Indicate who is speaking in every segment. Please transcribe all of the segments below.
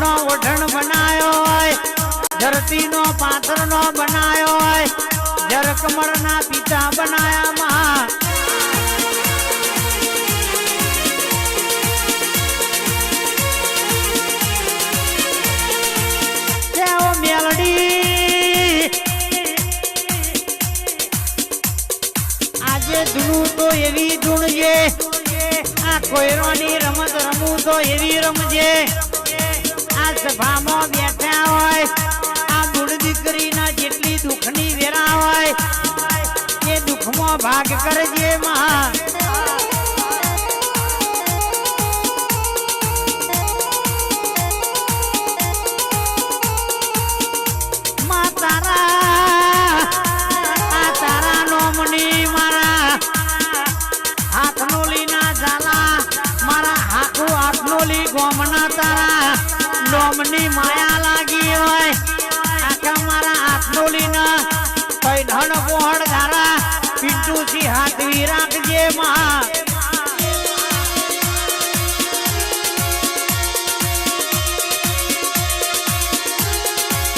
Speaker 1: નો ઓઢણ બનાયો હોય, ધરતી નો પાથર નો બનાયો હોય, જર કમળ ના પિતા બનાયા માં મેલડી આજે ધૂણું તો એવી ધૂણજે, આ કોયરોની રમત રમું તો એવી રમજે, આ સભામાં બેઠા હોય આ બુડ દીકરીના જેટલી દુઃખની વેરા હોય એ દુઃખમાં ભાગ કરજે માં ગોમના તારા ડોમની માયા લાગી હોય, આખા મારા આત્મોલી ના ધન પોહળ ધારા પિન્ટુસી હાથવી રાખજે માં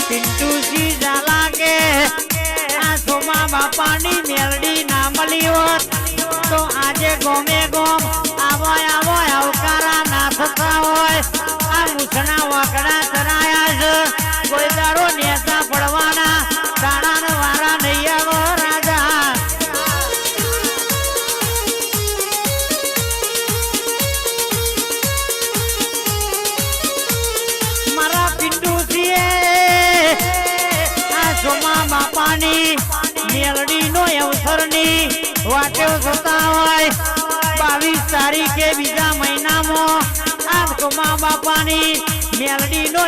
Speaker 1: પિન્ટુસી ઝાલા કે આ સોમા બાપાની મેલડી ના મળી હોત તો આજે ગોમે ગોમ આવો આવો આવકારા ના થતા હોય, આ મૂછના વાકડા તરાયા છે, કોઈ દાડો નેતા પડવાના દાણા વારા નહીં આવો રાજા મારા પિન્ટુસીએ આ સોમા બાપાની મેલડી નો અવસરની વાટેઓ થતા હોય, 22 તારીખે બીજા મહિનામાં આ સોમા બાપાની મેલડી નો